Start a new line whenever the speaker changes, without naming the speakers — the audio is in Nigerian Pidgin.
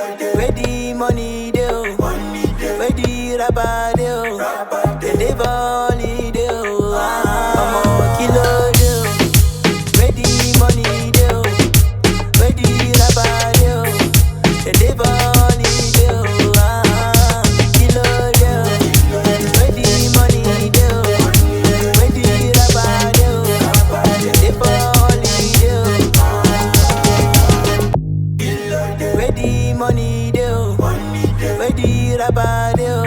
Where the money dey, where the rapper dey, they dey for holiday. I'm a kilo dey. Where the money dey, where the rapper dey, they dey for holiday. Kilo dey. Where the money dey, where the rapper dey, they dey for holiday. Where the money dey, where the rapper dey,